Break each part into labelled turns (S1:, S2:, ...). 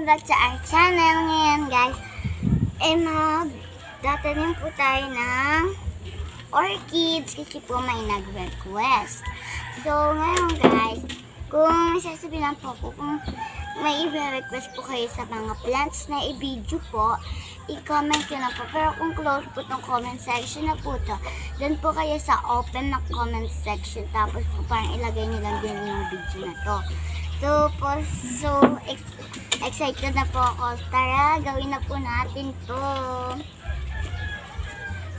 S1: back to our channel. Ngayon guys, magtatanim po tayo ng orchids kasi po may nag-request. So ngayon guys, kung sasabihin lang po kung may i-request po kayo sa mga plants na i-video po, i-comment nyo na po. Pero kung close po itong comment section na po to, dun po kayo sa open na comment section. Tapos po parang ilagay nyo lang din yung video na to. So excited na po ako. Tara, gawin na po natin to.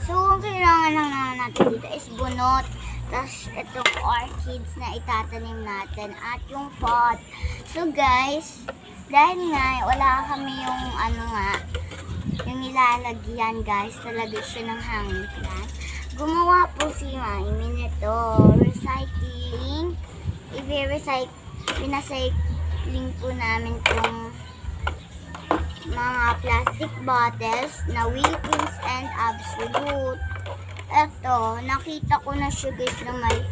S1: So, ang kailangan lang naman natin dito is bunot. Tapos, itong orchids na itatanim natin. At yung pot. So, guys, dahil nga, wala kami yung yung nilalagyan, guys. Talaga siya ng hanging plant. Gumawa po si Mami nito. Recycling. Pinacycling po namin itong mga plastic bottles na Wilkins and Absolute. Eto, nakita ko na siya guys na may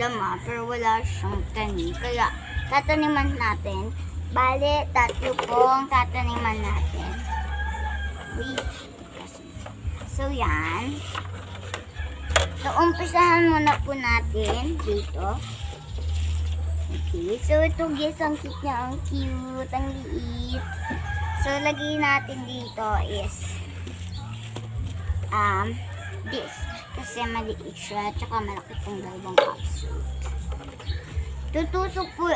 S1: lama, pero wala siyang tanim. Kaya, tataniman natin. Bale, 3 po ang tataniman natin. So, yan. So, umpisahan muna po natin dito. Okay, so ito guys, ang cute niya, ang cute, ang liit. So, lagay natin dito is this. Kasi maliit siya, tsaka malaki itong dalawang capsule. Tutusok po,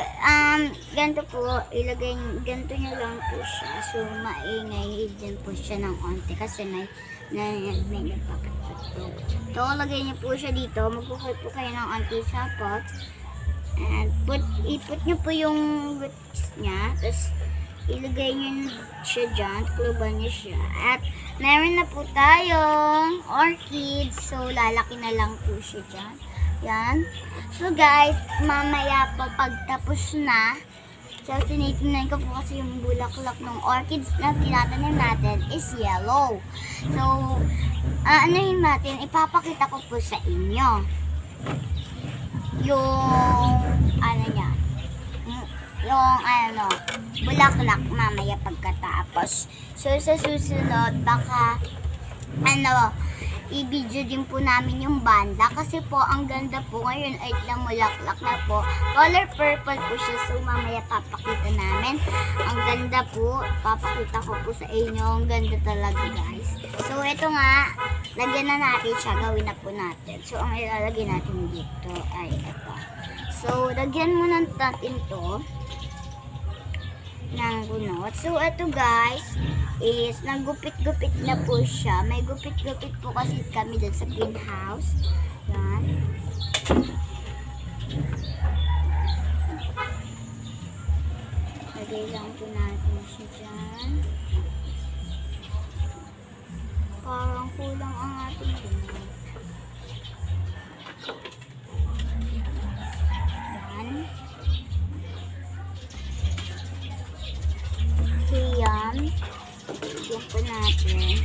S1: ganito po, ganito nyo lang po siya. So, maingay din po siya ng onte kasi may nagpapatutok. So, lagay nyo po siya dito, magkukul po kayo ng onte sa pot. And iput nyo po yung roots niya. Tapos, ilagay nyo siya dyan. Kluban nyo siya. At, meron na po tayong orchids. So, lalaki na lang po siya dyan. Yan. So, guys, mamaya po pagtapos na. So, tinitingnan ko po kasi yung bulaklak ng orchids na tinatanim natin is yellow. So, anuhin natin, ipapakita ko po sa inyo. Yung bulaklak mamaya pagkatapos. So, sa susunod, baka, i-video din po namin yung banda. Kasi po, ang ganda po ngayon ay lang bulaklak na po. Color purple po siya. So, mamaya papakita namin. Ang ganda po. Papakita ko po sa inyo. Ang ganda talaga, guys. So, ito nga, lagyan na natin siya. Gawin na po natin. So, ang ilalagay natin dito ay ito. So, lagyan muna natin to ng bunot. So, ito guys, is naggupit-gupit na po siya. May gupit-gupit po kasi kami dun sa greenhouse. Yan. Lagay lang po natin siya dyan. Parang kulang ang ating bunot. Yan po natin.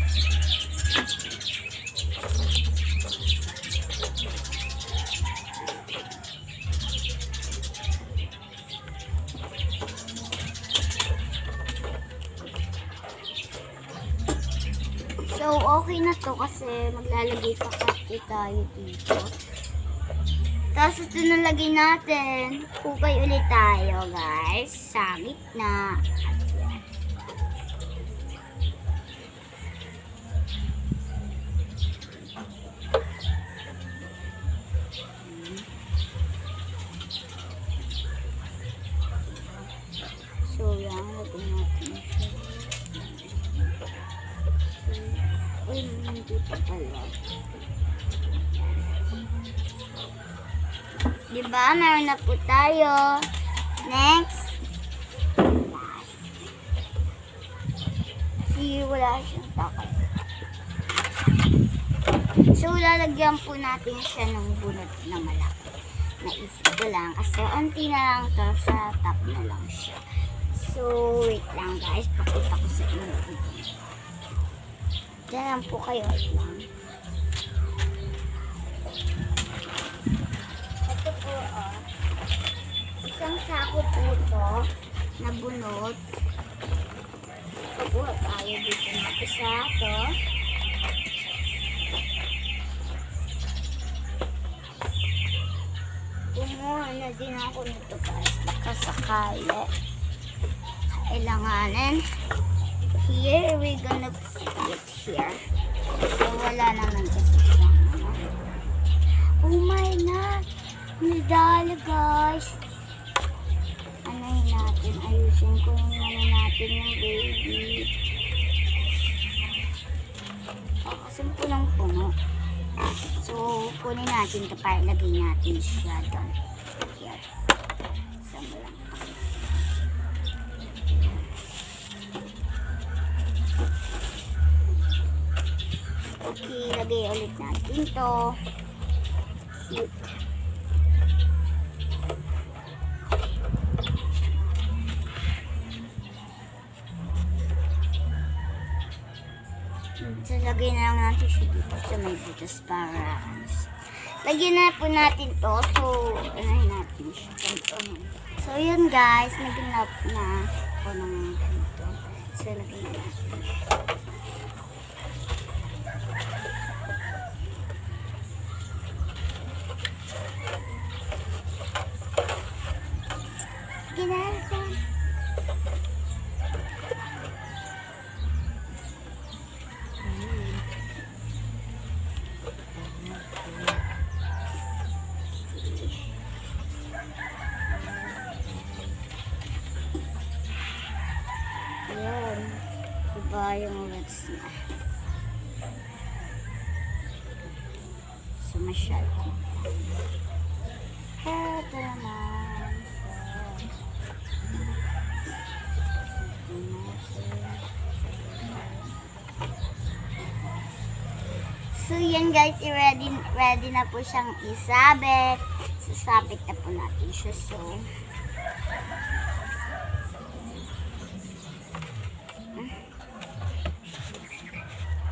S1: So, okay na to kasi maglalagay pa kasi tayo dito. Tapos ito nalagay natin. Hukay ulit tayo guys sa gitna. So, yan. Lagyan natin siya. Uy, hindi pa pala. Diba? Meron na po tayo. Next. Kasi wala siyang takot. So, lalagyan po natin siya ng bunot na malaki. Naisip ko lang. Kasi unti na lang to. Sa top na lang siya. So, wait lang guys. Pakita ko sa inyo. Diyan lang po kayo. Wait lang. Ito po, oh. 1 sako po ito na bunot. po tayo dito na isa to. Kumuha na din ako nito guys. Baka sakali. Kailanganin. Here, we're gonna put it here. So, wala naman kasi siyang ano. Oh my God! Medali guys! Anayin natin. Ayusin ko yung ano natin yung baby. Kasi punong-puno. So, kunin natin ito para ilagay natin siya doon. Yan. Sama lang. Okay, lagay ulit natin ito. Cute. So, lagay na lang natin siya dito sa may butas para lagyan na po natin to. So, anahin natin siya. So, yun guys. Naginap na ako ng dito. So, lagay na natin siya. Ginagawa. Ayan. Diba yung words niya? Sumasyal ko. Ito naman. So, yan guys, ready na po siyang isabit. Sasabit na po natin siya. So,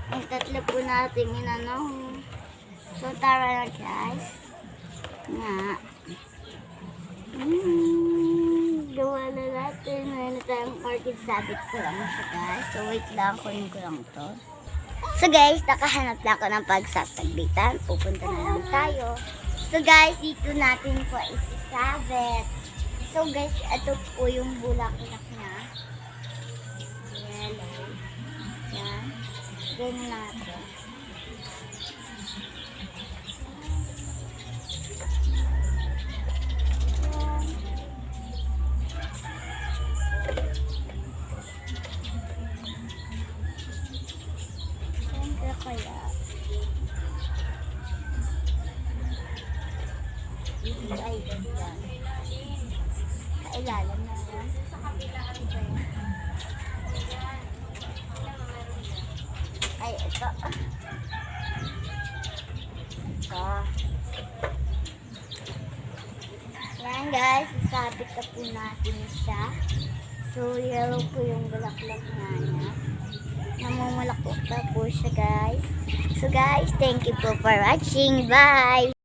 S1: ang tatlo po natin inano. So, tara na guys. Nga. Gawa na natin. Mayroon tayong orchid. Sabit ko lang siya guys. So, wait lang. Kunin ko lang to. So guys, nakahanap na ako ng pagsasaglitan. Pupunta na lang tayo. So guys, dito natin po isasabit. So guys, ito po yung bulaklak niya. Yellow. Yan. Ganyan natin. Kaya ay ganyan kailalim na yan ay ito yan guys, isabit na po natin siya. So yellow po yung bulaklak niya. Namumulak po siya guys. So guys, thank you po for watching. Bye!